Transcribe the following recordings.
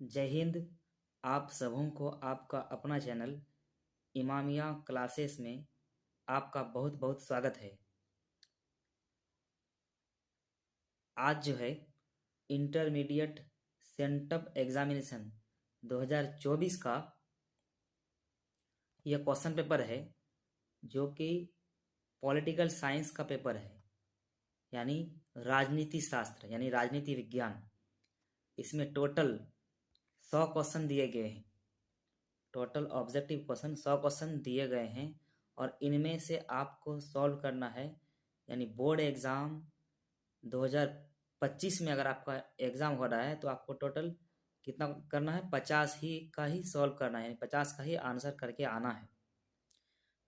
जय हिंद। आप सबों को आपका अपना चैनल इमामिया क्लासेस में आपका बहुत बहुत स्वागत है। आज जो है इंटरमीडिएट सेंटअप एग्जामिनेशन 2024 का यह क्वेश्चन पेपर है, जो कि पॉलिटिकल साइंस का पेपर है, यानी राजनीति शास्त्र यानी राजनीति विज्ञान। इसमें टोटल 100 क्वेश्चन दिए गए हैं। टोटल ऑब्जेक्टिव क्वेश्चन 100 क्वेश्चन दिए गए हैं और इनमें से आपको सॉल्व करना है, यानी बोर्ड एग्ज़ाम 2025 में अगर आपका एग्ज़ाम हो रहा है तो आपको टोटल कितना करना है, 50 ही का ही सॉल्व करना है, यानी 50 का ही आंसर करके आना है।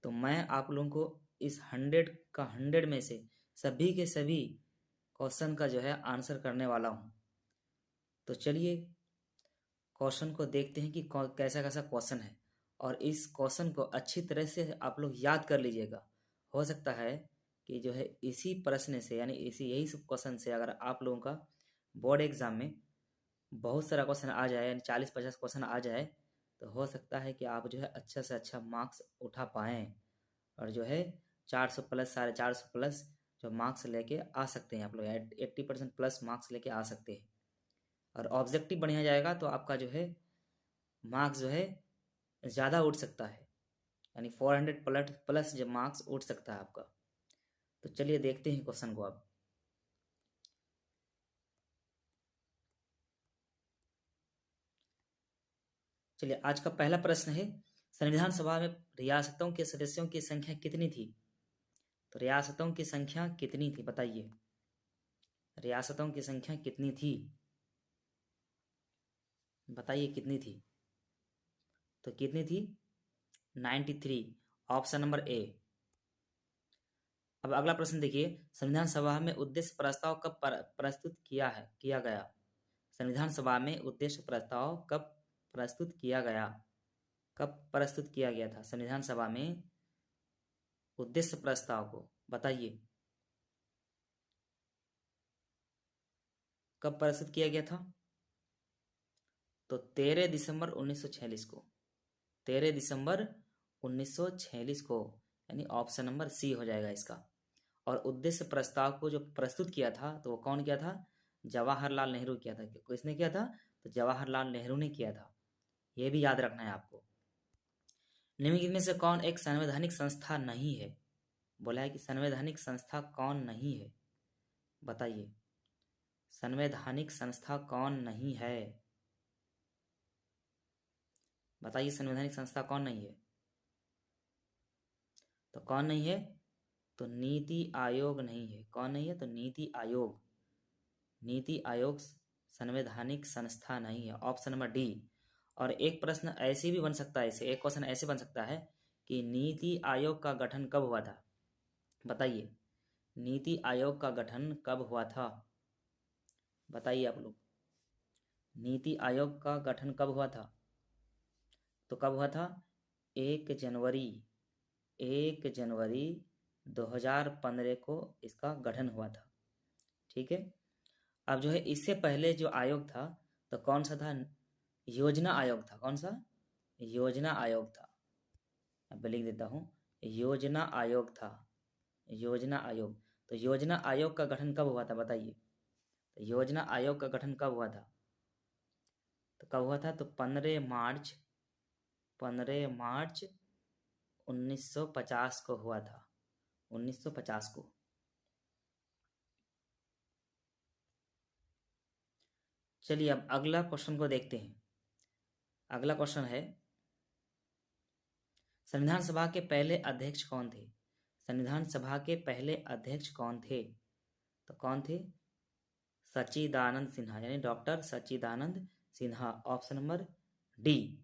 तो मैं आप लोगों को इस 100 का 100 में से सभी के सभी क्वेश्चन का जो है आंसर करने वाला हूँ। तो चलिए क्वेश्चन को देखते हैं कि कैसा कैसा क्वेश्चन है, और इस क्वेश्चन को अच्छी तरह से आप लोग याद कर लीजिएगा। हो सकता है कि जो है इसी प्रश्न से, यानी यही सब क्वेश्चन से अगर आप लोगों का बोर्ड एग्जाम में बहुत सारा क्वेश्चन आ जाए, यानी 40-50 क्वेश्चन आ जाए, तो हो सकता है कि आप जो है अच्छा से अच्छा मार्क्स उठा पाएँ और जो है 400 प्लस 450 प्लस जो मार्क्स लेके आ सकते हैं। आप लोग 80% प्लस मार्क्स लेके आ सकते हैं, और ऑब्जेक्टिव बढ़िया जाएगा तो आपका जो है मार्क्स जो है ज़्यादा उठ सकता है, यानी 400 प्लस जब मार्क्स उठ सकता है आपका। तो चलिए देखते हैं क्वेश्चन को अब। चलिए आज का पहला प्रश्न है, संविधान सभा में रियासतों के सदस्यों की संख्या कितनी थी? तो रियासतों की संख्या कितनी थी बताइए, रियासतों की संख्या कितनी थी बताइए, कितनी थी? तो कितनी थी? 93, ऑप्शन नंबर ए। अब अगला प्रश्न देखिए, संविधान सभा में उद्देश्य प्रस्ताव कब प्रस्तुत किया गया? संविधान सभा में उद्देश्य प्रस्ताव कब प्रस्तुत किया गया? कब प्रस्तुत किया गया था संविधान सभा में उद्देश्य प्रस्ताव को? बताइए कब प्रस्तुत किया गया था? तो 13 दिसंबर 1946 को। 13 दिसंबर 1946 को, यानी ऑप्शन नंबर सी हो जाएगा इसका। और उद्देश्य प्रस्ताव को जो प्रस्तुत किया था तो वो कौन किया था? जवाहरलाल नेहरू किया था। किसने किया था? तो जवाहरलाल नेहरू ने किया था। ये भी याद रखना है आपको। निम्नलिखित में से कौन एक संवैधानिक संस्था नहीं है? बोला है कि संवैधानिक संस्था कौन नहीं है, बताइए संवैधानिक संस्था कौन नहीं है? बताइए संवैधानिक संस्था कौन नहीं है? तो कौन नहीं है? तो नीति आयोग नहीं है। कौन नहीं है? तो नीति आयोग। नीति आयोग संवैधानिक संस्था नहीं है, ऑप्शन नंबर डी। और एक प्रश्न ऐसे भी बन सकता है, इसे एक क्वेश्चन ऐसे बन सकता है कि नीति आयोग का गठन कब हुआ था? बताइए नीति आयोग का गठन कब हुआ था? बताइए आप लोग, नीति आयोग का गठन कब हुआ था? तो कब हुआ था? 1 जनवरी 2015 को इसका गठन हुआ था। ठीक है। अब जो है इससे पहले जो आयोग था तो कौन सा था? योजना आयोग था। कौन सा? योजना आयोग था। अब लिख देता हूँ, योजना आयोग था। योजना आयोग। तो योजना आयोग का गठन कब हुआ था बताइए? तो योजना आयोग का गठन कब हुआ था? तो कब हुआ था? तो 15 मार्च 1950 को हुआ था। 1950 को। चलिए अब अगला क्वेश्चन को देखते हैं। अगला क्वेश्चन है, संविधान सभा के पहले अध्यक्ष कौन थे? संविधान सभा के पहले अध्यक्ष कौन थे? तो कौन थे? सच्चिदानंद सिन्हा, यानी डॉक्टर सच्चिदानंद सिन्हा, ऑप्शन नंबर डी।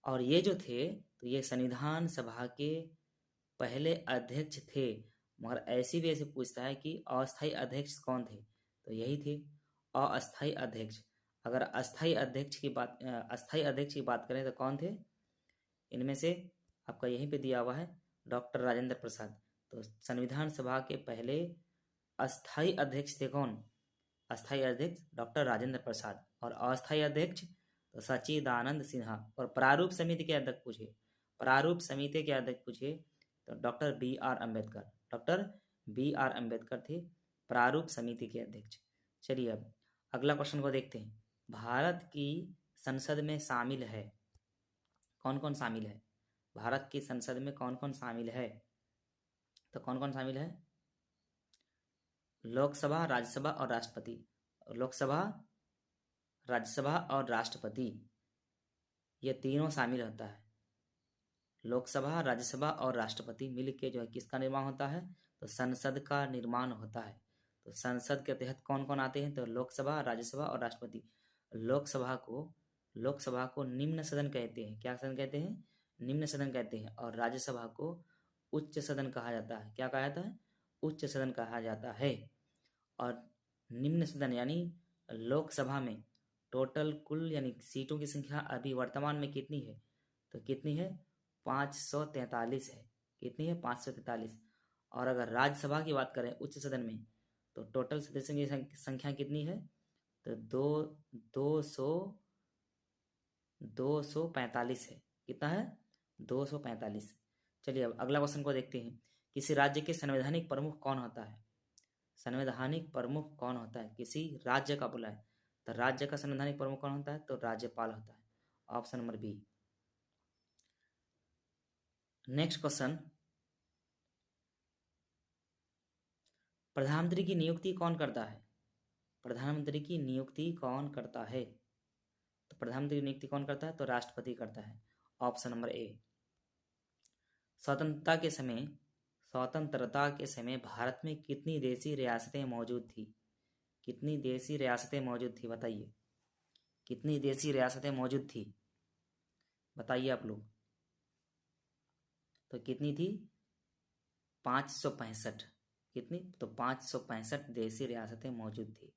और ये जो थे तो ये संविधान सभा के पहले अध्यक्ष थे। मगर ऐसे भी ऐसे पूछता है कि अस्थायी अध्यक्ष कौन थे? तो यही थे अस्थायी अध्यक्ष। अगर अस्थायी अध्यक्ष की बात करें तो कौन थे? इनमें से आपका यहीं पे दिया हुआ है, डॉक्टर राजेंद्र प्रसाद। तो संविधान सभा के पहले अस्थायी अध्यक्ष थे कौन? अस्थायी अध्यक्ष डॉक्टर राजेंद्र प्रसाद। और अस्थायी अध्यक्ष तो सच्चिदानंद सिन्हा। और प्रारूप समिति के अध्यक्ष पूछे, प्रारूप समिति के अध्यक्ष पूछे तो doctor B R Ambedkar, doctor B R Ambedkar थे प्रारूप समिति के अध्यक्ष। चलिए अब अगला क्वेश्चन को देखते हैं। भारत की संसद में शामिल है, कौन कौन शामिल है? भारत की संसद में कौन कौन शामिल है? तो कौन कौन शामिल है? लोकसभा, राज्यसभा और राष्ट्रपति। लोकसभा, राज्यसभा और राष्ट्रपति, ये तीनों शामिल होता है। लोकसभा, राज्यसभा और राष्ट्रपति मिलके जो है किसका निर्माण होता है? तो संसद का निर्माण होता है। तो संसद के तहत कौन कौन आते हैं? तो लोकसभा, राज्यसभा और राष्ट्रपति। लोकसभा को निम्न सदन कहते हैं। क्या सदन कहते हैं? निम्न सदन कहते हैं। और राज्यसभा को उच्च सदन कहा जाता है। क्या कहा जाता है? उच्च सदन कहा जाता है। और निम्न सदन यानी लोकसभा में टोटल कुल यानी सीटों की संख्या अभी वर्तमान में कितनी है? तो कितनी है? 543 है। कितनी है? 543। और अगर राज्यसभा की बात करें उच्च सदन में तो टोटल सदस्यों की संख्या कितनी है? तो 245 है। कितना है? 245। चलिए अब अगला क्वेश्चन को देखते हैं। किसी राज्य के संवैधानिक प्रमुख कौन होता है? संवैधानिक प्रमुख कौन होता है? किसी राज्य का बोला है तो राज्य का संवैधानिक प्रमुख कौन होता है? तो राज्यपाल होता है। Option number B. Next question, प्रधानमंत्री की नियुक्ति कौन करता है? प्रधानमंत्री की नियुक्ति कौन करता है? तो प्रधानमंत्री की नियुक्ति कौन करता है? तो राष्ट्रपति करता है। Option number A. स्वतंत्रता के समय भारत में कितनी देशी रियासतें मौजूद थी? कितनी देशी रियासतें मौजूद थी? बताइए कितनी देशी रियासतें मौजूद थी? बताइए आप लोग। तो कितनी थी? 565। कितनी? तो 565 देशी रियासतें मौजूद थी।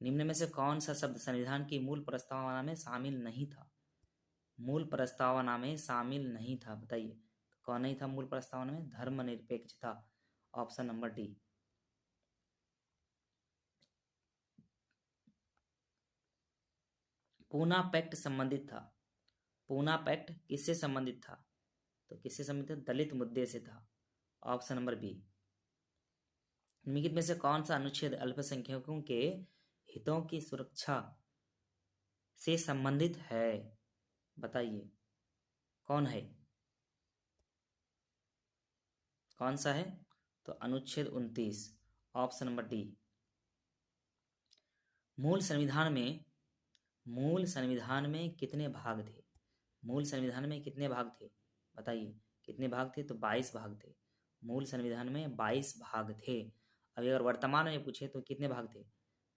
निम्न में से कौन सा शब्द संविधान की मूल प्रस्तावना में शामिल नहीं था? मूल प्रस्तावना में शामिल नहीं था, बताइए कौन नहीं था मूल प्रस्तावना में? धर्मनिरपेक्षता। Option number D. Poona pact संबंधित था। पूना पैक्ट किससे संबंधित था? तो किससे संबंधित? दलित मुद्दे से था। Option number B. निम्नलिखित में से कौन सा अनुच्छेद अल्पसंख्यकों के हितों की सुरक्षा से संबंधित है? बताइए कौन है? कौन सा है? तो अनुच्छेद 29। Option number D. मूल संविधान में कितने भाग थे? मूल संविधान में कितने भाग थे? बताइए कितने भाग थे? तो 22 भाग थे। मूल संविधान में 22 भाग थे। अभी अगर वर्तमान में पूछे तो कितने भाग थे?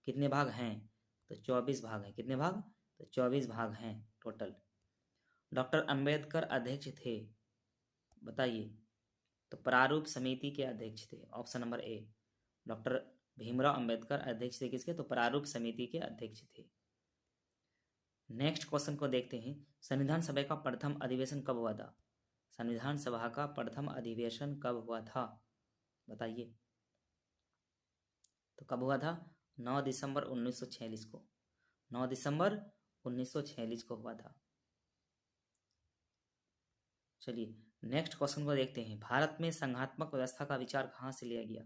कितने भाग हैं? तो 24 भाग हैं। कितने भाग? तो 24 भाग हैं टोटल। डॉक्टर अंबेडकर अध्यक्ष थे, बताइए। तो प्रारूप समिति के अध्यक्ष थे। Option number A. Doctor Bhimrao Ambedkar अध्यक्ष थे किसके? तो प्रारूप समिति के अध्यक्ष थे। नेक्स्ट क्वेश्चन को देखते हैं। संविधान सभा का प्रथम अधिवेशन कब हुआ था? संविधान सभा का प्रथम अधिवेशन कब हुआ था? बताइए। तो कब हुआ था? 9 दिसंबर 1946 को। 9 दिसंबर 1946 को हुआ था। चलिए नेक्स्ट क्वेश्चन को देखते हैं। भारत में संघात्मक व्यवस्था का विचार कहाँ से लिया गया?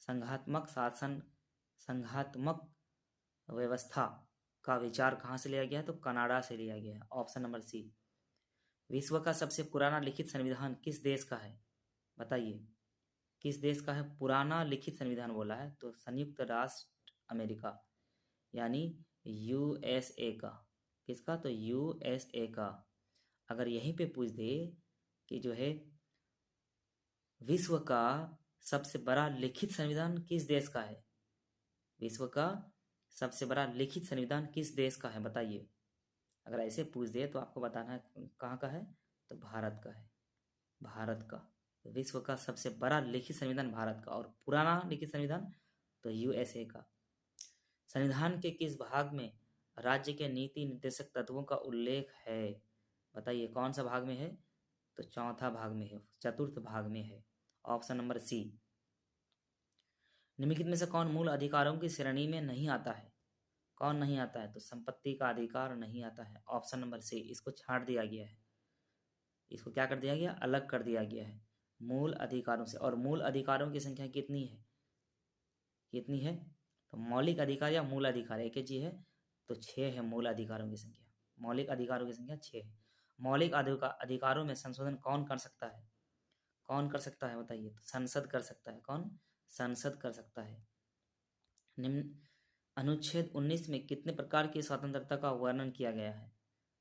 संघात्मक व्यवस्था का विचार कहाँ से लिया गया? तो कनाडा से लिया गया। Option number C. विश्व का सबसे पुराना लिखित संविधान किस देश का है? बताइए किस देश का है? पुराना लिखित संविधान बोला है तो संयुक्त राष्ट्र अमेरिका यानी यूएसए का। किसका? तो यूएसए का। अगर यहीं पे पूछ दे कि जो है विश्व का सबसे बड़ा लिखित संविधान किस देश का है? विश्व का सबसे बड़ा लिखित संविधान किस देश का है? बताइए। अगर ऐसे पूछ दे तो आपको बताना है कहाँ का है? तो भारत का है। भारत का। विश्व का सबसे बड़ा लिखित संविधान भारत का और पुराना लिखित संविधान तो यूएसए का। संविधान के किस भाग में राज्य के नीति निर्देशक तत्वों का उल्लेख है? बताइए कौन सा भाग में है? तो चौथा भाग में है, चतुर्थ भाग में है। Option number C. निम्नलिखित में से कौन मूल अधिकारों की श्रेणी में नहीं आता है? कौन नहीं आता है? तो संपत्ति का अधिकार नहीं आता है। ऑप्शन नंबर सी, इसको छांट दिया गया है। इसको क्या कर दिया गया? अलग कर दिया गया है मूल अधिकारों से। और मूल अधिकारों की संख्या कितनी है? कितनी है? तो मौलिक अधिकार या मूल अधिकार एक ही चीज है, तो 6 है मूल अधिकारों की संख्या। मौलिक अधिकारों की संख्या 6 है। मौलिक अधिकारों में संशोधन कौन कर सकता है? कौन कर सकता है बताइए? तो संसद कर सकता है। कौन? संसद कर सकता है। निम्न अनुच्छेद 19 में कितने प्रकार की स्वतंत्रता का वर्णन किया गया है?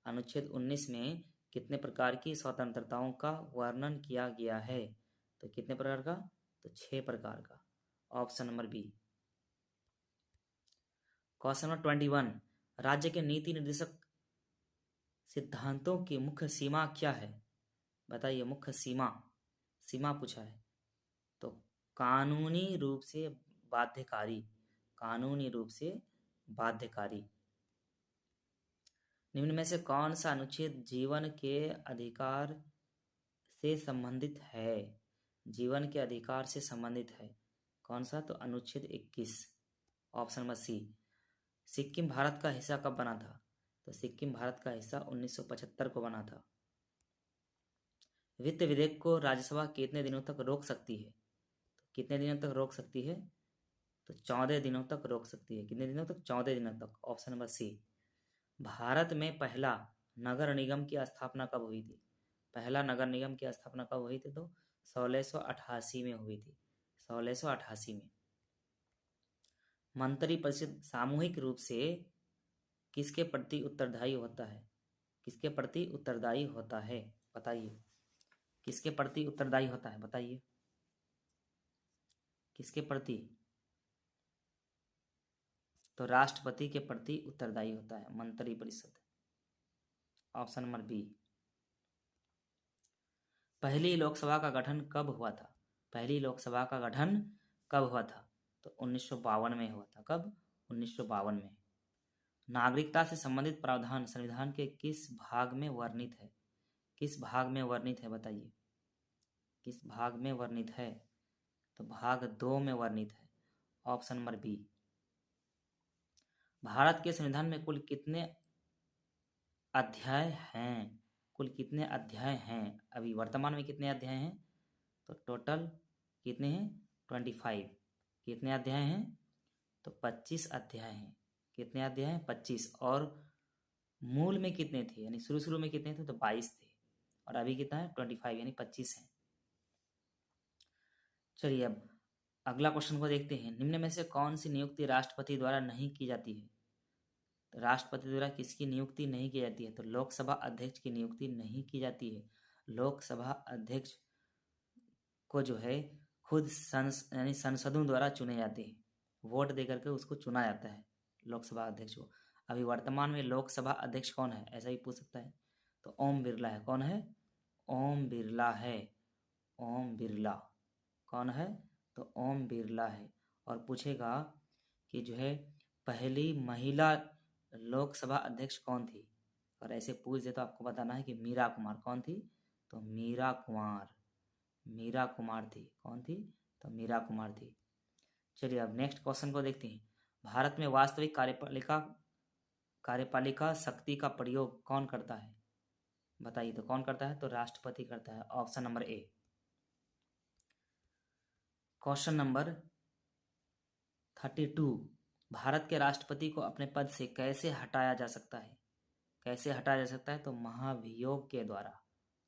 अनुच्छेद 19 में कितने प्रकार की स्वतंत्रताओं का वर्णन किया गया है? तो कितने प्रकार का? तो 6 प्रकार का। Option number B. Question number 21, राज्य के नीति निर्देशक सिद्धांतों की मुख्य सीमा क्या है? बताइए, मुख्य सीमा। सीमा पूछा है तो कानूनी रूप से बाध्यकारी। कानूनी रूप से बाध्यकारी। निम्न में से कौन सा अनुच्छेद जीवन के अधिकार से संबंधित है? जीवन के अधिकार से संबंधित है। कौन सा? तो अनुच्छेद 21। Option number C. Sikkim Bharat का हिस्सा कब बना था? तो सिक्किम भारत का हिस्सा 1975 को बना था। वित्त विधेयक को राज्यसभा कितने दिनों तक रोक सकती है? तो कितने दिनों तक रोक सकती है? तो 14 दिनों तक रोक सकती है। कितने दिनों तक? 14 दिनों तक। ऑप्शन नंबर सी। भारत में पहला नगर निगम की स्थापना कब हुई थी? पहला नगर निगम की स्थापना कब हुई थी? तो 1688 में हुई थी। 1688 में। मंत्रिपरिषद सामूहिक रूप से किसके प्रति उत्तरदायी होता है? किसके प्रति उत्तरदायी होता है? बताइए, किसके प्रति उत्तरदायी होता है? बताइए, किसके प्रति? तो राष्ट्रपति के प्रति उत्तरदायी होता है मंत्रिपरिषद। Option number B. पहली लोकसभा का गठन कब हुआ था? पहली लोकसभा का गठन कब हुआ था? तो 1952 में हुआ था। कब? 1952 में। नागरिकता से संबंधित प्रावधान संविधान के किस भाग में वर्णित है? किस भाग में वर्णित है? बताइए, किस भाग में वर्णित है? तो भाग 2 में वर्णित है। Option number B. भारत के संविधान में कुल कितने अध्याय हैं? कुल कितने अध्याय हैं? अभी वर्तमान में कितने अध्याय हैं? तो टोटल कितने हैं? 25। कितने अध्याय हैं? तो 25 अध्याय हैं। कितने अध्याय हैं? 25। और मूल में कितने थे? यानी शुरू शुरू में कितने थे? तो 22 थे। और अभी कितना है? 25, यानी 25 है। चलिए अब अगला क्वेश्चन को देखते हैं। निम्न में से कौन सी नियुक्ति राष्ट्रपति द्वारा नहीं की जाती है? तो राष्ट्रपति द्वारा किसकी नियुक्ति नहीं की जाती है? तो लोकसभा अध्यक्ष की नियुक्ति नहीं की जाती है। लोकसभा अध्यक्ष को जो है खुद यानी संसदों द्वारा चुने जाते हैं। वोट देकर के उसको चुना जाता है लोकसभा अध्यक्ष को। अभी वर्तमान में लोकसभा अध्यक्ष कौन है? ऐसा ही पूछ सकता है। तो ओम बिरला है। कौन है? ओम बिरला है। ओम बिरला। कौन है? तो ओम बिरला है। और पूछेगा कि जो है पहली महिला लोकसभा अध्यक्ष कौन थी? और ऐसे पूछ दे तो आपको बताना है कि मीरा कुमार। कौन थी? तो मीरा कुमार। मीरा कुमार थी। कौन थी? तो मीरा कुमार थी। चलिए अब नेक्स्ट क्वेश्चन को देखते हैं। भारत में वास्तविक कार्यपालिका शक्ति का प्रयोग कौन करता है? बताइए, तो कौन करता है? तो राष्ट्रपति करता है। Option number A. Question number 32, Bharat के राष्ट्रपति को अपने पद से कैसे हटाया जा सकता है? कैसे हटाया जा सकता है? तो महाभियोग के द्वारा।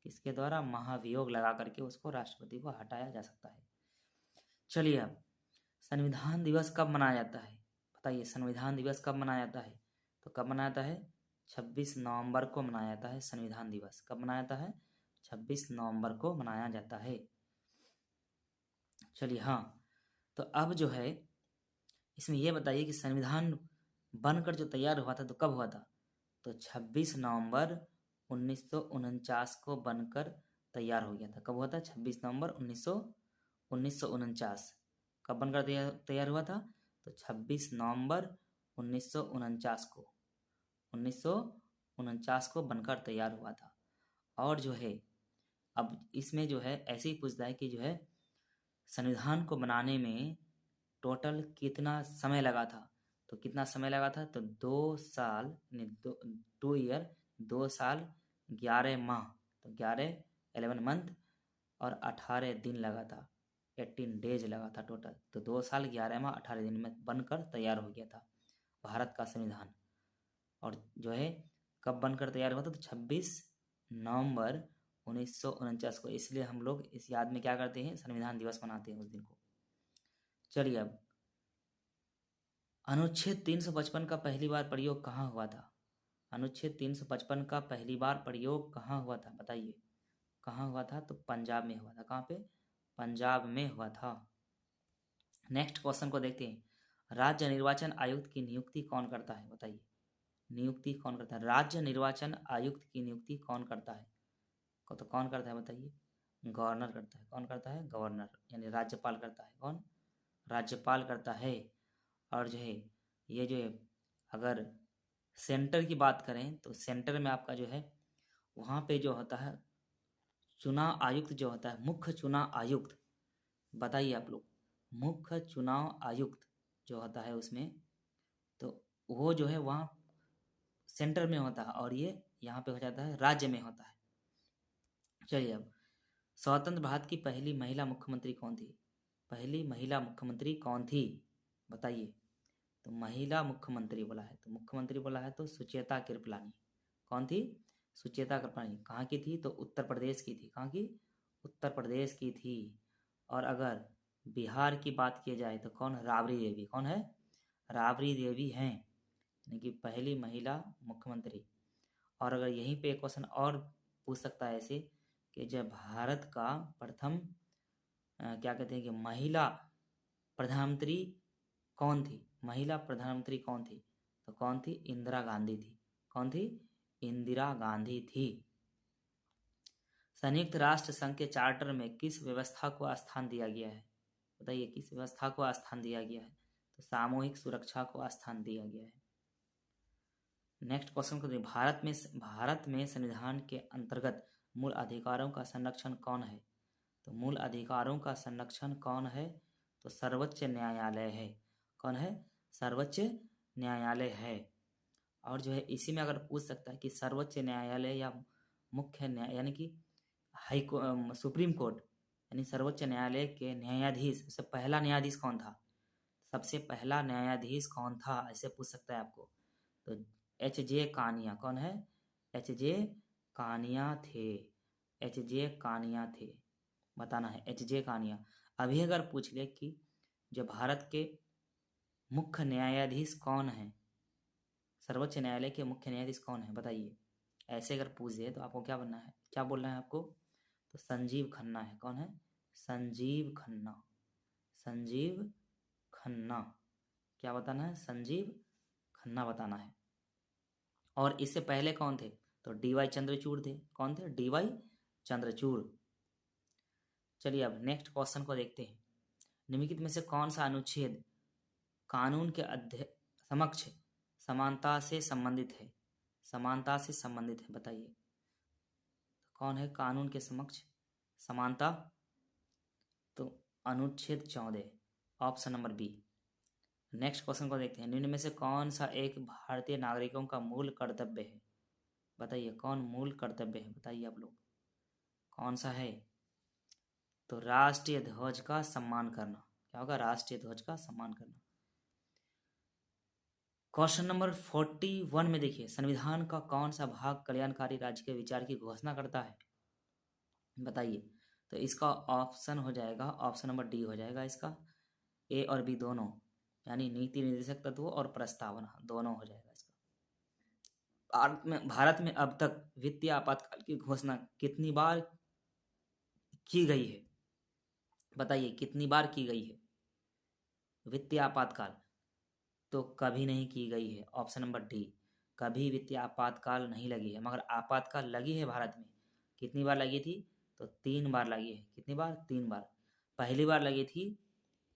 किसके द्वारा? महाभियोग लगा करके उसको राष्ट्रपति को हटाया जा सकता है। चलिए अब संविधान दिवस कब मनाया जाता है? बताइए, संविधान दिवस कब मनाया जाता है? तो कब मनाया जाता है? 26 नवंबर को मनाया जाता है संविधान दिवस। कब मनाया जाता है? 26 नवंबर को मनाया जाता है। चलिए हाँ, तो अब जो है इसमें यह बताइए कि संविधान बनकर जो तैयार हुआ था तो कब हुआ था? तो 26 नवंबर 1949 को बनकर तैयार हो गया था। कब हुआ था? 26 नवंबर 1949। कब बनकर तैयार हुआ था? तो 26 नवंबर 1949 को 1949 को बनकर तैयार हुआ था। और जो है अब इसमें जो है ऐसे ही पूछता है कि जो है संविधान को बनाने में टोटल कितना समय लगा था? तो कितना समय लगा था? तो 2 साल 2 ईयर 2 साल 11 माह, तो 11 मंथ और 18 दिन लगा था, 18 डेज लगा था टोटल। तो 2 साल 11 माह 18 दिन में बनकर तैयार हो गया था भारत का संविधान। और जो है कब बनकर तैयार हुआ था? तो 26 नवंबर 1949 को। इसलिए हम लोग इस याद में क्या करते हैं? संविधान दिवस मनाते हैं उस दिन को। चलिए अब अनुच्छेद 355 का पहली बार प्रयोग कहाँ हुआ था? अनुच्छेद 355 का पहली बार प्रयोग कहाँ हुआ था? बताइए कहाँ हुआ था? तो पंजाब में हुआ था। कहाँ पे? पंजाब में हुआ था। नेक्स्ट क्वेश्चन को देखते हैं। राज्य निर्वाचन आयुक्त की नियुक्ति कौन करता है? बताइए नियुक्ति कौन करता है? राज्य निर्वाचन आयुक्त की नियुक्ति कौन करता है? तो कौन करता है बताइए? गवर्नर करता है। कौन करता है? गवर्नर, यानी राज्यपाल करता है। कौन? राज्यपाल करता है। और जो है ये जो है अगर सेंटर की बात करें तो सेंटर में आपका जो है वहाँ पे जो होता है चुनाव आयुक्त जो होता है, मुख्य चुनाव आयुक्त। बताइए आप लोग, मुख्य चुनाव आयुक्त जो होता है उसमें, तो वो जो है वहाँ सेंटर में होता है और ये यहाँ पे हो जाता है राज्य में होता है। चलिए अब स्वतंत्र भारत की पहली महिला मुख्यमंत्री कौन थी? पहली महिला मुख्यमंत्री कौन थी? बताइए। तो महिला मुख्यमंत्री बोला है, तो मुख्यमंत्री बोला है तो सुचेता कृपलानी। कौन थी? सुचेता कृपलानी। कहाँ की थी? तो उत्तर प्रदेश की थी। कहाँ की? उत्तर प्रदेश की थी। और अगर बिहार की बात की जाए तो कौन? राबड़ी देवी। कौन है? राबड़ी देवी हैं, यानी कि पहली महिला मुख्यमंत्री। और अगर यहीं पे एक क्वेश्चन और पूछ सकता है ऐसे कि जब भारत का प्रथम क्या कहते हैं कि महिला प्रधानमंत्री कौन थी? महिला प्रधानमंत्री कौन थी? तो कौन थी? इंदिरा गांधी थी। कौन थी? इंदिरा गांधी थी। संयुक्त राष्ट्र संघ के चार्टर में किस व्यवस्था को स्थान दिया गया है? बताइए किस व्यवस्था को स्थान दिया गया है? तो सामूहिक सुरक्षा को स्थान दिया गया है। नेक्स्ट क्वेश्चन को देखिए। भारत में संविधान के अंतर्गत मूल अधिकारों का संरक्षण कौन है? तो मूल अधिकारों का संरक्षण कौन है? तो सर्वोच्च न्यायालय है। कौन है? सर्वोच्च न्यायालय है। और जो है इसी में अगर पूछ सकता है कि सर्वोच्च न्यायालय या मुख्य न्याय यानी कि सुप्रीम कोर्ट यानी सर्वोच्च न्यायालय के न्यायाधीश, सबसे पहला न्यायाधीश कौन था? सबसे पहला न्यायाधीश कौन था, ऐसे पूछ सकता है आपको। तो H.J. कानिया। कौन है? H.J. कानिया थे। H.J. कानिया थे, बताना है H.J. कानिया। अभी अगर पूछ ले कि जो भारत के मुख्य न्यायाधीश कौन है, सर्वोच्च न्यायालय के मुख्य न्यायाधीश कौन है, बताइए। ऐसे अगर पूछ दे तो आपको क्या बनना है, क्या बोलना है आपको? तो संजीव खन्ना है। कौन है? संजीव खन्ना। संजीव खन्ना। क्या बताना है? संजीव खन्ना बताना है। और इससे पहले कौन थे? तो डी.वाई. चंद्रचूड़ थे। कौन थे? डी.वाई. चंद्रचूड़। चलिए अब नेक्स्ट क्वेश्चन को देखते हैं। निम्नलिखित में से कौन सा अनुच्छेद कानून के समक्ष समानता से संबंधित है? समानता से संबंधित है, बताइए। कौन है कानून के समक्ष समानता? तो अनुच्छेद 14, option number B. Next question को देखते हैं। निम्न में से कौन सा एक भारतीय नागरिकों का मूल कर्तव्य है? बताइए कौन मूल कर्तव्य है, बताइए आप लोग कौन सा है? तो राष्ट्रीय ध्वज का सम्मान करना। क्या होगा? राष्ट्रीय ध्वज का सम्मान करना। क्वेश्चन नंबर 41 में देखिए, संविधान का कौन सा भाग कल्याणकारी राज्य के विचार की घोषणा करता है? बताइए। तो इसका ऑप्शन हो जाएगा, ऑप्शन नंबर डी हो जाएगा इसका। ए और बी दोनों, यानी नीति निर्देशक तत्व और प्रस्तावना दोनों हो जाएगा इसका। भारत में अब तक वित्तीय आपातकाल की घोषणा कितनी बार की गई है? बताइए कितनी बार की गई है वित्तीय आपातकाल? तो कभी नहीं की गई है, ऑप्शन नंबर डी। कभी वित्तीय आपातकाल नहीं लगी है, मगर आपातकाल लगी है भारत में। कितनी बार लगी थी? तो 3 बार लगी है। कितनी बार? 3 बार। पहली बार लगी थी,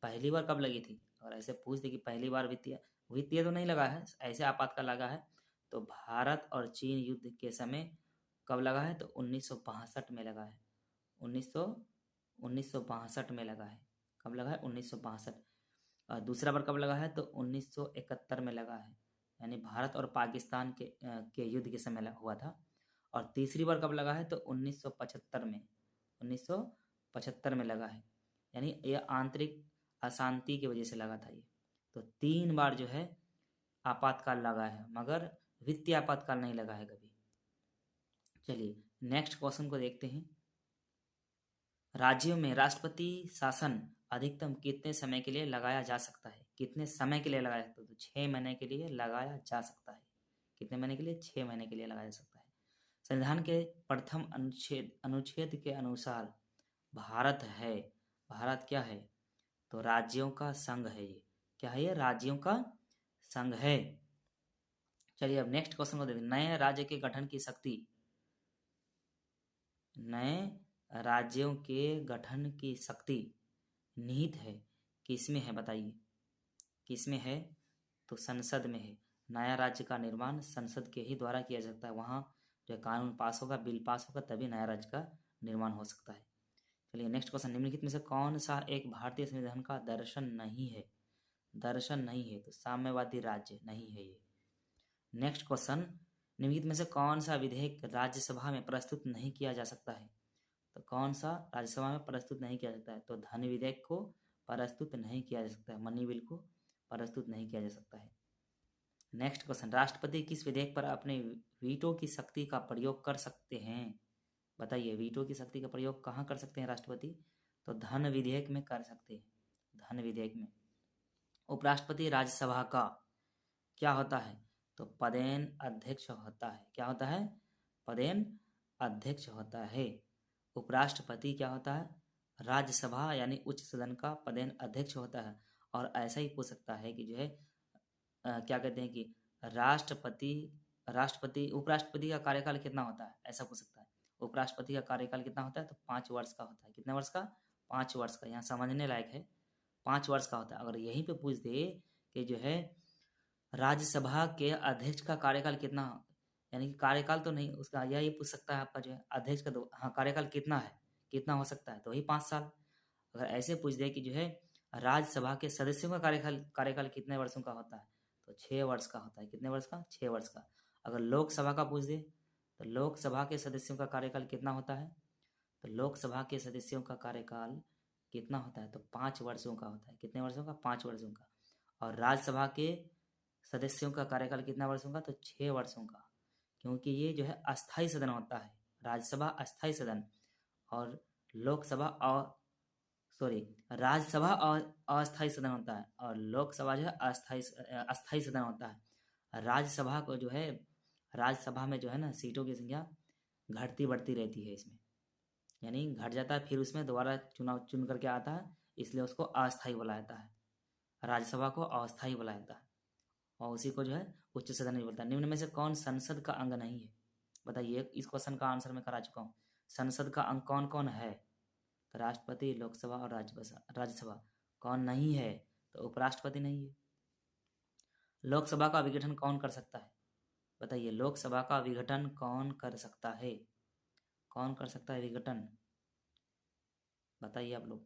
पहली बार कब लगी थी? अगर ऐसे पूछ दे कि पहली बार वित्तीय वित्तीय तो नहीं लगा है, ऐसे आपातकाल लगा है तो भारत और चीन युद्ध के समय कब लगा है? तो 1962 में लगा है। 1962 में लगा है। कब लगा है? 1962। और दूसरा बार कब लगा है? तो 1971 में लगा है, यानी भारत और पाकिस्तान के युद्ध के समय हुआ था। और तीसरी बार कब लगा है? तो 1975 में, 1975 में लगा है, यानी यह आंतरिक अशांति की वजह से लगा था ये। तो 3 बार जो है आपातकाल लगा है, मगर वित्तीय आपातकाल नहीं लगा है कभी। चलिए नेक्स्ट क्वेश्चन को देखते हैं। राज्यों में राष्ट्रपति शासन अधिकतम कितने समय के लिए लगाया जा सकता है? कितने समय के लिए लगाया जा सकता है? तो 6 महीने के लिए लगाया जा सकता है। कितने महीने के लिए? 6 महीने के लिए लगाया जा सकता है। संविधान के प्रथम अनुच्छेद के अनुसार भारत है, भारत क्या है? तो राज्यों का संघ है। ये क्या है? ये राज्यों का संघ है। चलिए अब नेक्स्ट क्वेश्चन को देखते हैं। नए राज्य के गठन की शक्ति, नए राज्यों के गठन की शक्ति निहित है किसमें है? बताइए किसमें है? तो संसद में है। नया राज्य का निर्माण संसद के ही द्वारा किया जाता है। वहाँ जो कानून पास होगा, बिल पास होगा, तभी नया राज्य का निर्माण हो सकता है। चलिए नेक्स्ट क्वेश्चन। निम्नलिखित में से कौन सा एक भारतीय संविधान का दर्शन नहीं है? दर्शन नहीं है तो साम्यवादी राज्य नहीं है ये। Next question. निम्नलिखित में से कौन सा विधेयक राज्यसभा में प्रस्तुत नहीं किया जा सकता है? तो कौन सा राज्यसभा में प्रस्तुत नहीं किया जाता है? तो धन विधेयक को प्रस्तुत नहीं किया जा सकता है, मनी बिल को प्रस्तुत नहीं किया जा सकता है। Next question. राष्ट्रपति किस विधेयक पर अपने वीटो की शक्ति का प्रयोग कर सकते हैं? बताइए वीटो की शक्ति का प्रयोग कहाँ कर सकते हैं राष्ट्रपति? तो धन विधेयक में कर सकते हैं, धन विधेयक में। उपराष्ट्रपति राज्यसभा का क्या होता है? तो पदेन अध्यक्ष होता है। क्या होता है? पदेन अध्यक्ष होता है। उपराष्ट्रपति क्या होता है? राज्यसभा यानी उच्च सदन का पदेन अध्यक्ष होता है। और ऐसा ही पूछ सकता है कि जो है क्या कहते हैं कि राष्ट्रपति उपराष्ट्रपति का कार्यकाल कितना होता है, ऐसा पूछ सकता है। उपराष्ट्रपति का कार्यकाल कितना होता है? तो 5 वर्ष का होता है। कितने वर्ष का? 5 वर्ष का। यहाँ समझने लायक है, 5 वर्ष का होता है। अगर यहीं पे पूछ दे कि जो है राज्यसभा के अध्यक्ष का कार्यकाल कितना, यानी कि कार्यकाल तो नहीं, उसका यही पूछ सकता है आपका जो है अध्यक्ष का कार्यकाल कितना है, कितना हो सकता है, तो वही 5 साल। अगर ऐसे पूछ दे कि जो है राज्यसभा के सदस्यों का कार्यकाल कितने वर्षों का होता है, तो 6 वर्ष का होता है। कितने वर्ष का? 6 वर्ष का। अगर लोकसभा का पूछ दे तो लोकसभा के सदस्यों का कार्यकाल कितना होता है? तो लोकसभा के सदस्यों का कार्यकाल कितना होता है? तो 5 वर्षों का होता है। कितने वर्षों का? 5 वर्षों का। और राज्यसभा के सदस्यों का कार्यकाल कितना वर्षों का? तो 6 वर्षों का, क्योंकि ये जो है अस्थाई सदन होता है। राज्यसभा अस्थाई सदन और लोकसभा और राज्यसभा और अस्थाई सदन होता है, और लोकसभा जो है अस्थाई सदन होता है। राज्यसभा को जो है, राज्यसभा में जो है ना सीटों की संख्या घटती बढ़ती रहती है इसमें, यानी घट जाता है, फिर उसमें दोबारा चुनाव चुन करके आता है, इसलिए उसको अस्थाई बोला जाता है। राज्यसभा को अस्थाई बोला जाता है, और उसी को जो है उच्च सदन भी बोलता है। निम्न में से कौन संसद का अंग नहीं है? बताइए, इस क्वेश्चन का आंसर मैं करा चुका हूँ। संसद का अंग कौन कौन है? तो राष्ट्रपति, लोकसभा और राज्यसभा। कौन नहीं है? तो उपराष्ट्रपति नहीं है। लोकसभा का विघटन कौन कर सकता है? बताइए, लोकसभा का विघटन कौन कर सकता है? कौन कर सकता है विघटन? बताइए आप लोग,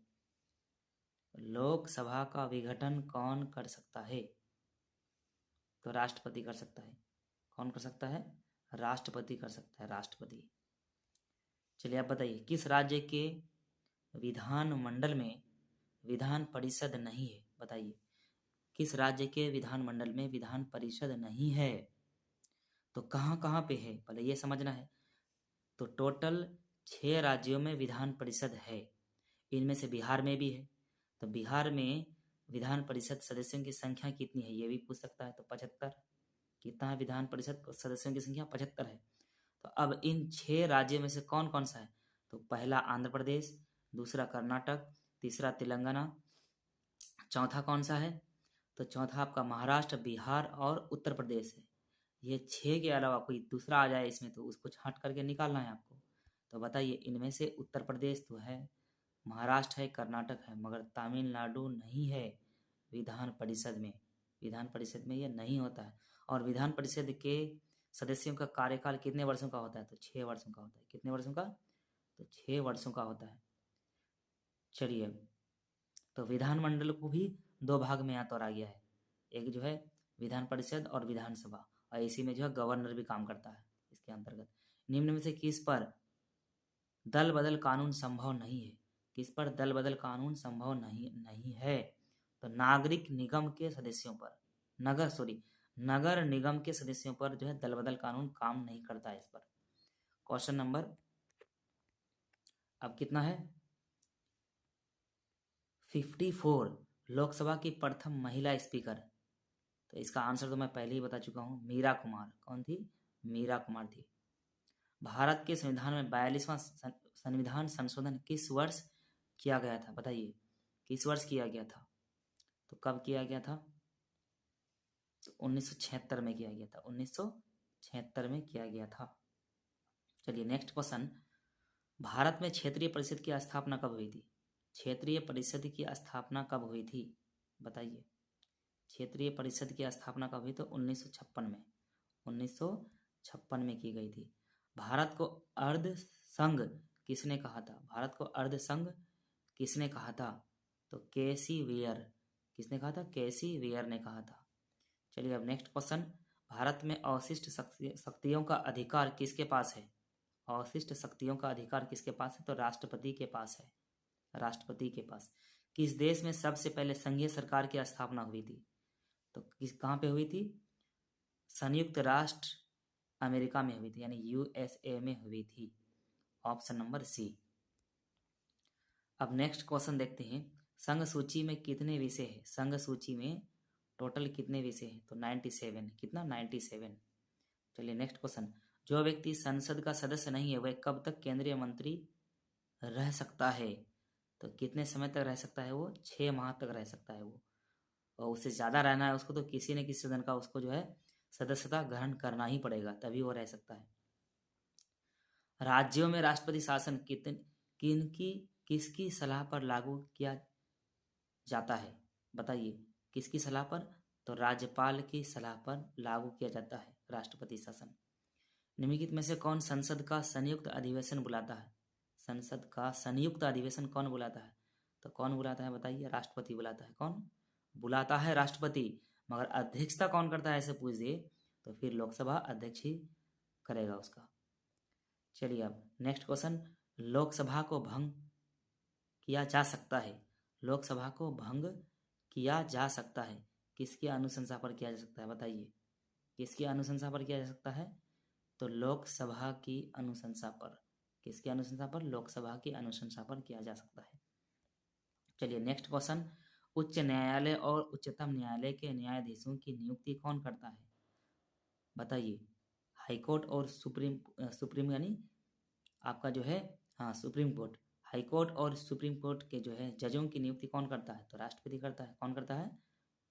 लोकसभा का विघटन कौन कर सकता है? तो राष्ट्रपति कर सकता है। कौन कर सकता है? राष्ट्रपति कर सकता है, राष्ट्रपति। चलिए आप बताइए, किस राज्य के विधानमंडल में विधान परिषद नहीं है? बताइए, किस राज्य के विधानमंडल में विधान परिषद नहीं है? तो कहाँ कहाँ पे है, पहले ये समझना है। तो टोटल 6 राज्यों में विधान परिषद है, इनमें से बिहार में भी है। तो बिहार में विधान परिषद सदस्यों की संख्या कितनी है, ये भी पूछ सकता है। तो 75। कितना है विधान परिषद सदस्यों की संख्या? 75 है। तो अब इन 6 राज्यों में से कौन कौन सा है? तो पहला आंध्र प्रदेश, दूसरा कर्नाटक, तीसरा तेलंगाना, चौथा कौन सा है? तो चौथा आपका महाराष्ट्र, बिहार और उत्तर प्रदेश है। ये 6 के अलावा कोई दूसरा आ जाए इसमें तो उसको छांट करके निकालना है आपको। तो बताइए, इनमें से उत्तर प्रदेश तो है, महाराष्ट्र है, कर्नाटक है, मगर तमिलनाडु नहीं है विधान परिषद में। विधान परिषद में ये नहीं होता है। और विधान परिषद के सदस्यों का कार्यकाल कितने वर्षों का होता है? तो 6 वर्षों का होता है। कितने वर्षों का? तो 6 वर्षों का होता है। चलिए, तो विधानमंडल को भी दो भाग में यहाँ तोड़ा गया है, एक जो है विधान परिषद और विधानसभा, और इसी में जो है गवर्नर भी काम करता है इसके अंतर्गत। निम्न में से किस पर दल बदल कानून संभव नहीं है? किस पर दल बदल कानून संभव नहीं है? तो नागरिक निगम के सदस्यों पर, नगर निगम के सदस्यों पर जो है दल बदल कानून काम नहीं करता है इस पर। क्वेश्चन नंबर अब कितना है 54, लोकसभा की प्रथम महिला स्पीकर, तो इसका आंसर तो मैं पहले ही बता चुका हूँ, मीरा कुमार। कौन थी? मीरा कुमार थी। भारत के संविधान में 42वां संविधान संशोधन किस वर्ष किया गया था? बताइए किस वर्ष किया गया था? तो कब किया गया था? तो 1976 में किया गया था, 1976 में किया गया था। चलिए नेक्स्ट क्वेश्चन, भारत में क्षेत्रीय परिषद की स्थापना कब हुई थी? क्षेत्रीय परिषद की स्थापना कब हुई थी? बताइए क्षेत्रीय परिषद की स्थापना कब हुई? तो 1956 में, 1956 में की गई थी। भारत को अर्ध संघ किसने कहा था? भारत को अर्ध संघ किसने कहा था? तो केसी वेयर। किसने कहा था? केसी वेयर ने कहा था। चलिए अब नेक्स्ट क्वेश्चन, भारत में अवशिष्ट शक्तियों का अधिकार किसके पास है? अवशिष्ट शक्तियों का अधिकार किसके पास है? तो राष्ट्रपति के पास है, राष्ट्रपति के पास। किस देश में सबसे पहले संघीय सरकार की स्थापना हुई थी? तो कहाँ पे हुई थी? संयुक्त राष्ट्र अमेरिका में हुई थी, यानी यूएसए में हुई थी। Option number C. अब नेक्स्ट क्वेश्चन देखते हैं, संघ सूची में कितने विषय है? संघ सूची में टोटल कितने विषय हैं? तो 97। कितना? 97। चलिए नेक्स्ट क्वेश्चन, जो व्यक्ति संसद का सदस्य नहीं है वह कब तक केंद्रीय मंत्री रह सकता है? तो कितने समय तक रह सकता है वो? 6 माह तक रह सकता है वो, और उससे ज़्यादा रहना है उसको तो किसी न किसी सदन का उसको जो है सदस्यता ग्रहण करना ही पड़ेगा, तभी वो रह सकता है। राज्यों में राष्ट्रपति शासन किसकी सलाह पर लागू किया जाता है? बताइए किसकी सलाह पर? तो राज्यपाल की सलाह पर लागू किया जाता है राष्ट्रपति शासन। निम्नलिखित में से कौन संसद का संयुक्त अधिवेशन बुलाता है? संसद का संयुक्त अधिवेशन कौन बुलाता है? तो कौन बुलाता है? बताइए राष्ट्रपति बुलाता है। कौन बुलाता है? राष्ट्रपति। मगर अध्यक्षता कौन करता है ऐसे पूछ दिए तो फिर लोकसभा अध्यक्ष ही करेगा उसका। चलिए अब नेक्स्ट क्वेश्चन, लोकसभा को भंग किया जा सकता है? लोकसभा को भंग किया जा सकता है किसकी अनुशंसा पर किया जा सकता है? बताइए किसकी अनुशंसा पर किया जा सकता है? तो लोकसभा की अनुशंसा पर। किसकी अनुशंसा पर? लोकसभा की अनुशंसा पर किया जा सकता है। चलिए नेक्स्ट क्वेश्चन, उच्च न्यायालय और उच्चतम न्यायालय के न्यायाधीशों की नियुक्ति कौन करता है? बताइए हाईकोर्ट और सुप्रीम यानी आपका जो है, हाँ सुप्रीम कोर्ट, हाईकोर्ट और सुप्रीम कोर्ट के जो है जजों की नियुक्ति कौन करता है? तो राष्ट्रपति करता है। कौन करता है?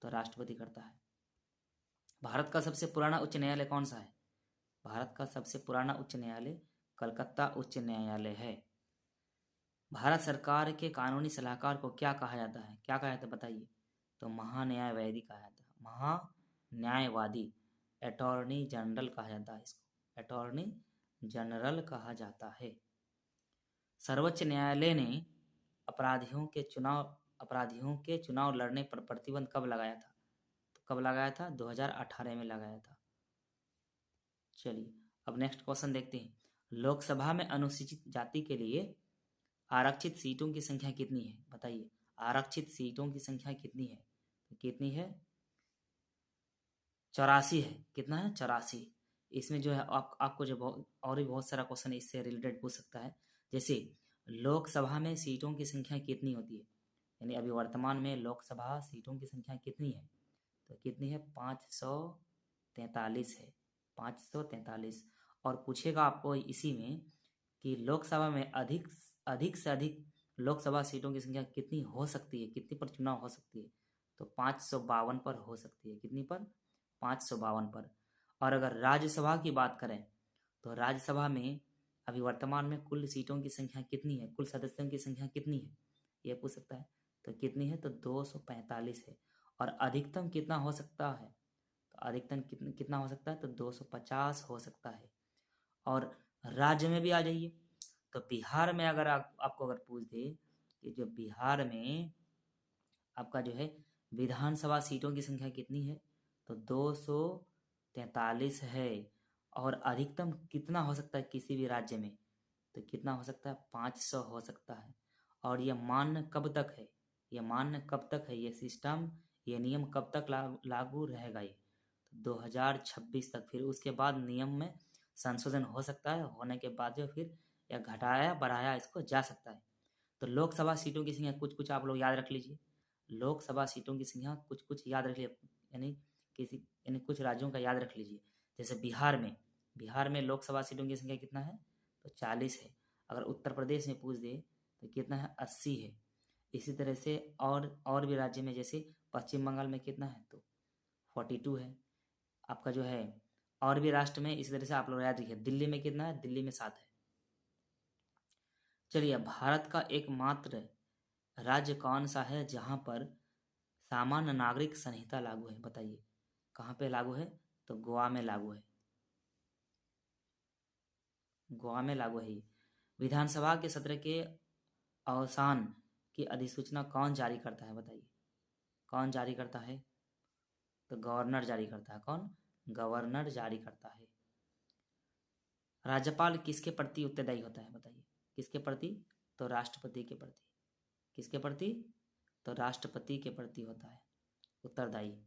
तो राष्ट्रपति करता है। भारत का सबसे पुराना उच्च न्यायालय कौन सा है? भारत का सबसे पुराना उच्च न्यायालय कलकत्ता उच्च न्यायालय है। भारत सरकार के कानूनी सलाहकार को क्या कहा जाता है? क्या कहा जाता है? बताइए। तो महान्यायवादी कहा जाता है, महान्यायवादी, अटॉर्नी जनरल कहा जाता है इसको, अटॉर्नी जनरल कहा जाता है। सर्वोच्च न्यायालय ने अपराधियों के चुनाव लड़ने पर प्रतिबंध कब लगाया था? तो कब लगाया था? 2018 में लगाया था। चलिए अब नेक्स्ट क्वेश्चन देखते हैं, लोकसभा में अनुसूचित जाति के लिए आरक्षित सीटों की संख्या कितनी है? बताइए आरक्षित सीटों की संख्या कितनी है? तो कितनी है? 84 है। कितना है? 84। इसमें जो है आपको जो और भी बहुत सारा क्वेश्चन इससे रिलेटेड पूछ सकता है, जैसे लोकसभा में सीटों की संख्या कितनी होती है, यानी अभी वर्तमान में लोकसभा सीटों की संख्या कितनी है? तो कितनी है? 543 है, 543। और पूछेगा आपको इसी में कि लोकसभा में अधिक से अधिक लोकसभा सीटों की संख्या कितनी हो सकती है, कितनी पर चुनाव हो सकती है? तो 552 पर हो सकती है। कितनी पर? 552 पर। और अगर राज्यसभा की बात करें तो राज्यसभा में अभी वर्तमान में कुल सीटों की संख्या कितनी है, कुल सदस्यों की संख्या कितनी है, ये पूछ सकता है। तो कितनी है? तो 245 है। और अधिकतम कितना हो सकता है? तो अधिकतम कितना हो सकता है? तो 250 हो सकता है। और राज्य में भी आ जाइए, तो बिहार में अगर आपको अगर पूछ दे कि जो बिहार में आपका जो है विधानसभा सीटों की संख्या कितनी है? तो 243 है। और अधिकतम कितना हो सकता है किसी भी राज्य में? तो कितना हो सकता है? 500 हो सकता है। और यह मान्य कब तक है? यह मान्य कब तक है? ये सिस्टम, ये नियम कब तक लागू रहेगा? ये तो 2026 तक। फिर उसके बाद नियम में संशोधन हो सकता है, होने के बाद जो फिर या घटाया बढ़ाया इसको जा सकता है। तो लोकसभा सीटों की संख्या कुछ कुछ आप लोग याद रख लीजिए। लोकसभा सीटों की संख्या कुछ कुछ याद रख लीजिए, यानी कुछ राज्यों का याद रख लीजिए। जैसे बिहार में लोकसभा सीटों की संख्या कितना है? तो 40 है। अगर उत्तर प्रदेश में पूछ दे तो कितना है? 80 है। इसी तरह से और भी राज्य में, जैसे पश्चिम बंगाल में कितना है? तो 42 है आपका जो है। और भी राष्ट्र में इसी तरह से आप लोग याद रखिए। दिल्ली में कितना है? दिल्ली में 7 है। चलिए, भारत का एकमात्र राज्य कौन सा है जहां पर सामान्य नागरिक संहिता लागू है? बताइए कहाँ पे लागू है? तो गोवा में लागू है। गोवा में लागू है। विधानसभा के सत्र के अवसान की अधिसूचना कौन जारी करता है? बताइए कौन जारी करता है? तो गवर्नर जारी करता है। कौन? गवर्नर जारी करता है। राज्यपाल किसके प्रति उत्तरदायी होता है? बताइए किसके प्रति? तो राष्ट्रपति के प्रति। किसके प्रति? तो राष्ट्रपति के प्रति होता है उत्तरदायी।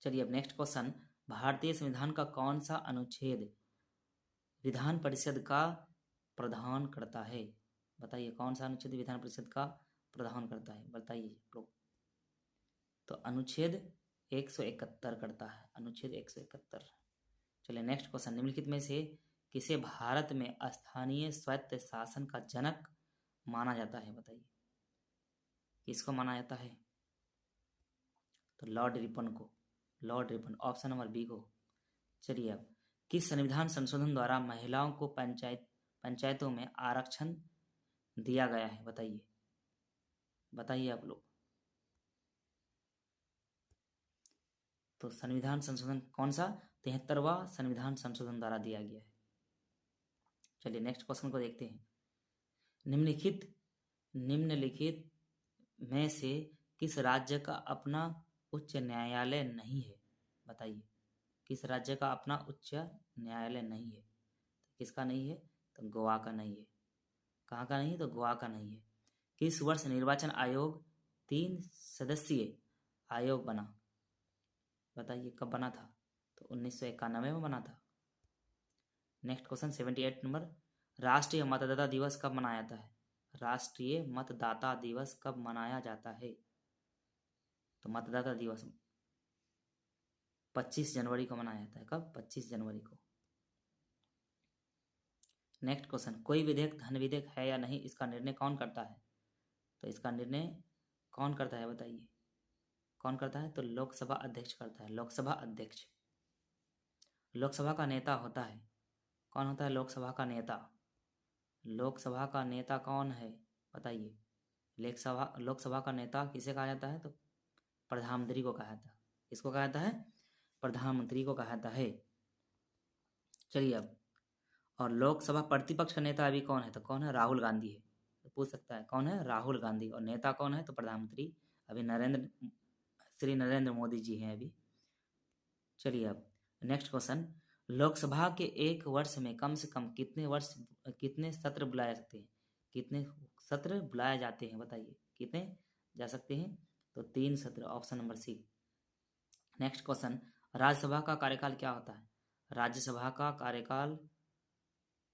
चलिए अब नेक्स्ट क्वेश्चन। भारतीय संविधान का कौन सा अनुच्छेद विधान परिषद का प्रावधान करता है? बताइए कौन सा अनुच्छेद विधान परिषद का प्रावधान करता है? बताइए लोग। तो अनुच्छेद 171 करता है। अनुच्छेद 171। चलिए नेक्स्ट क्वेश्चन। निम्नलिखित में से किसे भारत में स्थानीय स्वायत्त शासन का जनक माना जाता है? बताइए किसको माना जाता है? तो लॉर्ड रिपन को। Lord Ripon, option number B को। चलिए अब किस संविधान संशोधन द्वारा महिलाओं को पंचायतों में आरक्षण दिया गया है? बताइए बताइए आप लोग। तो संविधान संशोधन कौन सा? 73वां संविधान संशोधन द्वारा दिया गया है। चलिए नेक्स्ट क्वेश्चन को देखते हैं। निम्नलिखित में से किस राज्य का अपना उच्च न्यायालय नहीं है? बताइए किस राज्य का अपना उच्च न्यायालय नहीं है? तो किसका नहीं है? तो गोवा का नहीं है। कहाँ का नहीं है? तो गोवा का नहीं है। किस वर्ष निर्वाचन आयोग 3 सदस्यीय आयोग बना? बताइए कब बना था? तो 1991 में बना था। Next question 78 number. राष्ट्रीय मतदाता दिवस कब मनाया जाता है? राष्ट्रीय मतदाता दिवस कब मनाया जाता है? तो मतदाता दिवस 25 जनवरी को मनाया जाता है। कब? 25 जनवरी को। Next question. कोई विधेयक धन विधेयक है या नहीं, इसका निर्णय कौन करता है? तो इसका निर्णय कौन करता है? बताइए कौन करता है? तो लोकसभा अध्यक्ष करता है। लोकसभा अध्यक्ष। लोकसभा का नेता होता है। कौन होता है लोकसभा का नेता? लोकसभा का नेता कौन है? बताइए। लोकसभा का नेता किसे कहा जाता है? तो प्रधानमंत्री को कहा जाता है। किसको कहा जाता है? प्रधानमंत्री को कहा जाता है। चलिए अब, और लोकसभा प्रतिपक्ष का नेता अभी कौन है? तो कौन है? राहुल गांधी है। तो पूछ सकता है कौन है? राहुल गांधी। और नेता कौन है? तो प्रधानमंत्री अभी श्री नरेंद्र मोदी जी हैं अभी। चलिए अब नेक्स्ट क्वेश्चन। लोकसभा के एक वर्ष में कम से कम कितने सत्र बुलाए जाते हैं? कितने सत्र बुलाए जाते हैं? बताइए कितने जा सकते हैं? तो 3 सत्र, option number C. Next question. Rajya Sabha का कार्यकाल क्या होता है? राज्यसभा का कार्यकाल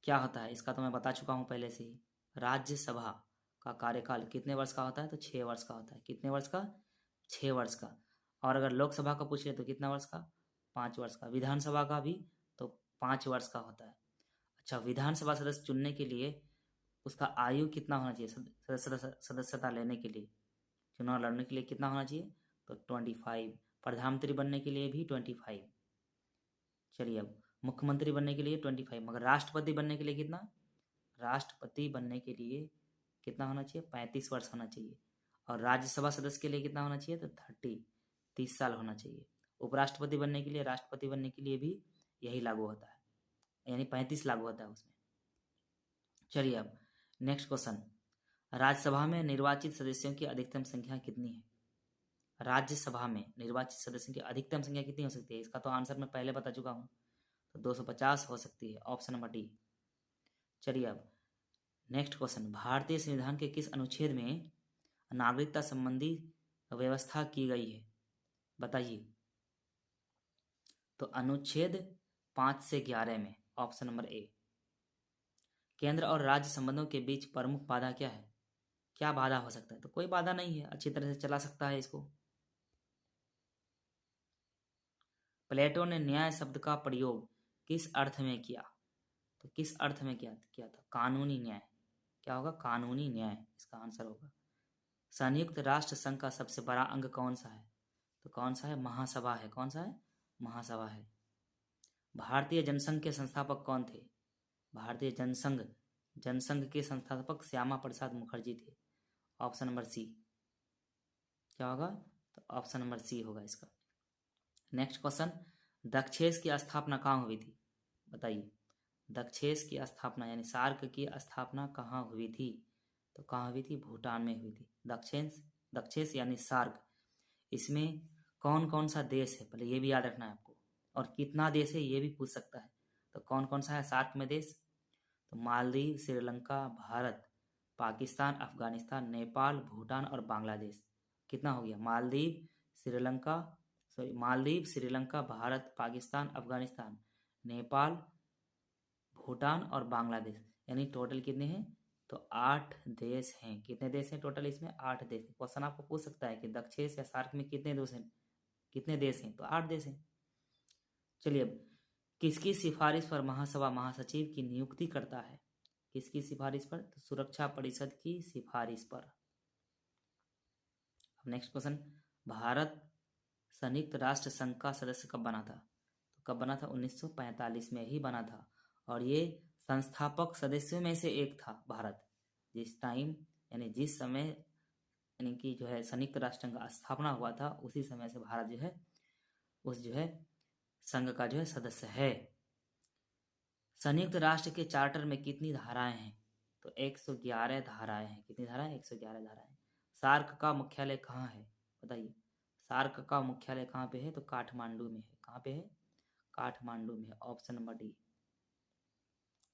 क्या होता है? इसका तो मैं बता चुका हूँ पहले से ही। राज्यसभा का कार्यकाल कितने वर्ष का होता है? तो 6 वर्ष का होता है। कितने वर्ष का? 6 वर्ष का। और अगर लोकसभा का पूछे तो कितना वर्ष का? 5 वर्ष का। विधानसभा का भी तो 5 वर्ष का होता है। अच्छा, विधानसभा सदस्य चुनने के लिए उसका आयु कितना होना चाहिए? सदस्यता लेने के लिए, चुनाव लड़ने के लिए कितना होना चाहिए? तो 25। प्रधानमंत्री बनने के लिए भी 25। चलिए अब मुख्यमंत्री बनने के लिए 25। मगर राष्ट्रपति बनने के लिए कितना? राष्ट्रपति बनने के लिए कितना होना चाहिए? 35 वर्ष होना चाहिए। और राज्यसभा सदस्य के लिए कितना होना चाहिए? तो 30 साल होना चाहिए। उपराष्ट्रपति बनने के लिए, राष्ट्रपति बनने के लिए भी यही लागू होता है, यानी 35 लागू होता है उसमें। चलिए अब नेक्स्ट क्वेश्चन। राज्यसभा में निर्वाचित सदस्यों की अधिकतम संख्या कितनी है? राज्यसभा में निर्वाचित सदस्यों की अधिकतम संख्या कितनी हो सकती है? इसका तो आंसर मैं पहले बता चुका हूँ, तो 250 हो सकती है, ऑप्शन नंबर डी। चलिए अब नेक्स्ट क्वेश्चन, भारतीय संविधान के किस अनुच्छेद में नागरिकता संबंधी व्यवस्था की गई है? बताइए। तो अनुच्छेद 5 से 11 में, ऑप्शन नंबर ए। केंद्र और राज्य संबंधों के बीच प्रमुख बाधा क्या है? क्या बाधा हो सकता है? तो कोई बाधा नहीं है, अच्छी तरह से चला सकता है इसको। प्लेटो ने न्याय शब्द का प्रयोग किस अर्थ में किया? तो किस अर्थ में किया था? कानूनी न्याय। क्या होगा? कानूनी न्याय इसका आंसर होगा। संयुक्त राष्ट्र संघ का सबसे बड़ा अंग कौन सा है? तो कौन सा है? महासभा है। कौन सा है? महासभा है। भारतीय जनसंघ के संस्थापक कौन थे? भारतीय जनसंघ के संस्थापक श्यामा प्रसाद मुखर्जी थे, ऑप्शन नंबर सी। क्या होगा? तो ऑप्शन नंबर सी होगा इसका। नेक्स्ट क्वेश्चन, दक्षेस की स्थापना कहाँ हुई थी? बताइए। दक्षेस की स्थापना यानी सार्क की स्थापना कहाँ हुई थी? तो कहाँ हुई थी? भूटान में हुई थी। दक्षेस यानी सार्क, इसमें कौन कौन सा देश है पहले ये भी याद रखना है आपको, और कितना देश है ये भी पूछ सकता है। तो कौन कौन सा है सार्क में देश? तो मालदीव, श्रीलंका, भारत, पाकिस्तान, अफगानिस्तान, नेपाल, भूटान और बांग्लादेश। कितना हो गया? मालदीव, श्रीलंका, भारत, पाकिस्तान, अफगानिस्तान, नेपाल, भूटान और बांग्लादेश, यानी टोटल कितने हैं? तो 8 देश हैं। कितने देश हैं टोटल इसमें? 8 देश। क्वेश्चन आपको पूछ सकता है कि दक्षेस या सार्क में कितने देश हैं? कितने देश हैं? तो 8 देश हैं। चलिए अब किसकी सिफारिश पर महासभा महासचिव की नियुक्ति करता है? किसकी सिफारिश पर? तो सुरक्षा परिषद की सिफारिश पर। अब नेक्स्ट क्वेश्चन, भारत संयुक्त राष्ट्र संघ का सदस्य कब बना था? तो कब बना था? 1945 में ही बना था, और ये संस्थापक सदस्यों में से एक था भारत। जिस समय यानी कि जो है संयुक्त राष्ट्र संघ का स्थापना हुआ था, उसी समय से भारत जो है उस जो है संघ का जो है सदस्य है। संयुक्त राष्ट्र के चार्टर में कितनी धाराएं हैं? तो 111 धाराएं हैं। कितनी धाराएं? 111 धाराएं। सार्क का मुख्यालय कहाँ है? बताइए। सार्क का मुख्यालय कहाँ पे है? तो काठमांडू में है। कहाँ पे है? काठमांडू में है, option number D.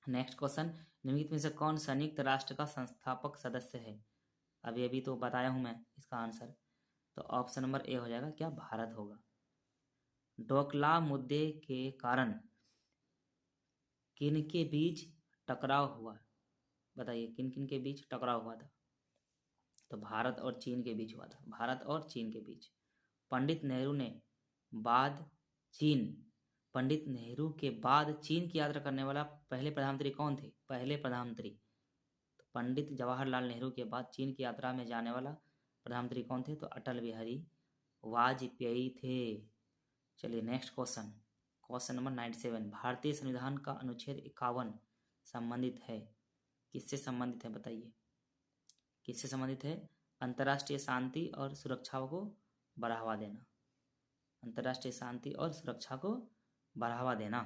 Next question, निम्नलिखित में से कौन संयुक्त राष्ट्र का संस्थापक सदस्य है? अभी तो बताया हूं मैं इसका आंसर, तो ऑप्शन नंबर ए हो जाएगा। क्या? भारत होगा। डोकलाम मुद्दे के कारण किन के बीच टकराव हुआ? बताइए, किन किन के बीच टकराव हुआ था? तो भारत और चीन के बीच हुआ था। भारत और चीन के बीच। पंडित नेहरू ने बाद चीन पंडित नेहरू के बाद चीन की यात्रा करने वाला पहले प्रधानमंत्री कौन थे? पहले प्रधानमंत्री तो पंडित जवाहरलाल नेहरू के बाद चीन की यात्रा में जाने वाला प्रधानमंत्री कौन थे? तो अटल बिहारी वाजपेयी थे। चलिए नेक्स्ट क्वेश्चन, क्वेश्चन नंबर 97, भारतीय संविधान का अनुच्छेद 51 संबंधित है, किससे संबंधित है? बताइए। किससे संबंधित है? अंतर्राष्ट्रीय शांति और सुरक्षा को बढ़ावा देना। अंतर्राष्ट्रीय शांति और सुरक्षा को बढ़ावा देना।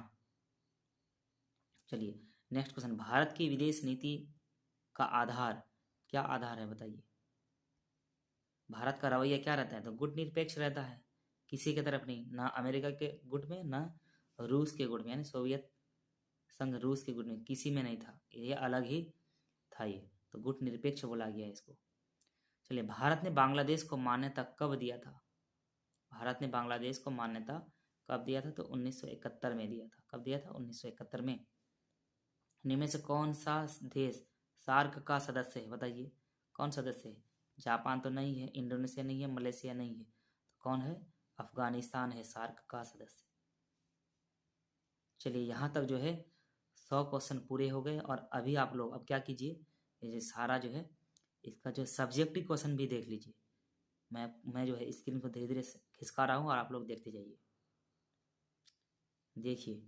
चलिए नेक्स्ट क्वेश्चन, भारत की विदेश नीति का आधार क्या आधार है? बताइए। भारत का रवैया क्या रहता है? तो गुट निरपेक्ष रहता है, किसी की तरफ नहीं, ना अमेरिका के गुट में ना रूस के गुट में, यानी सोवियत संघ रूस के गुट में किसी में नहीं था, ये अलग ही था ये, तो गुट निरपेक्ष बोला गया इसको। चलिए, भारत ने बांग्लादेश को मान्यता कब दिया था? भारत ने बांग्लादेश को मान्यता कब दिया था? तो 1971 में दिया था। कब दिया था? 1971 में। इनमें में से कौन सा देश सार्क का सदस्य है? बताइए, कौन सदस्य है? जापान तो नहीं है, इंडोनेशिया नहीं है, मलेशिया नहीं है, तो कौन है? अफगानिस्तान है सार्क का सदस्य। चलिए यहाँ तक जो है 100 क्वेश्चन पूरे हो गए, और अभी आप लोग अब क्या कीजिए, ये जो सारा जो है इसका जो सब्जेक्टिव क्वेश्चन भी देख लीजिए। मैं जो है स्क्रीन को धीरे धीरे खिसका रहा हूँ और आप लोग देखते जाइए। देखिए,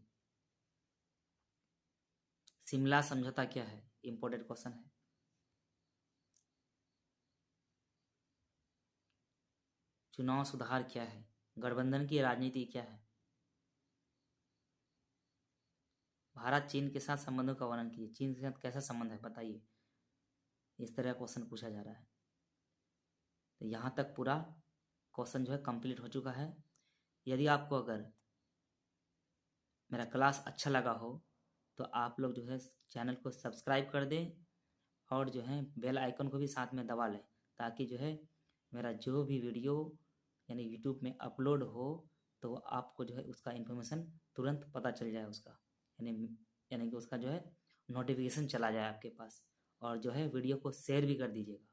शिमला समझौता क्या है? इंपॉर्टेंट क्वेश्चन है। चुनाव सुधार क्या है? गठबंधन की राजनीति क्या है? भारत चीन के साथ संबंधों का वर्णन कीजिए। चीन के साथ कैसा संबंध है? बताइए। इस तरह क्वेश्चन पूछा जा रहा है। तो यहाँ तक पूरा क्वेश्चन जो है कंप्लीट हो चुका है। यदि आपको अगर मेरा क्लास अच्छा लगा हो तो आप लोग जो है चैनल को सब्सक्राइब कर दें और जो है बेल आइकन को भी साथ में दबा लें, ताकि जो है मेरा जो भी वीडियो यानी यूट्यूब में अपलोड हो तो आपको जो है उसका इन्फॉर्मेशन तुरंत पता चल जाए उसका, यानी यानी कि उसका जो है नोटिफिकेशन चला जाए आपके पास। और जो है वीडियो को शेयर भी कर दीजिएगा।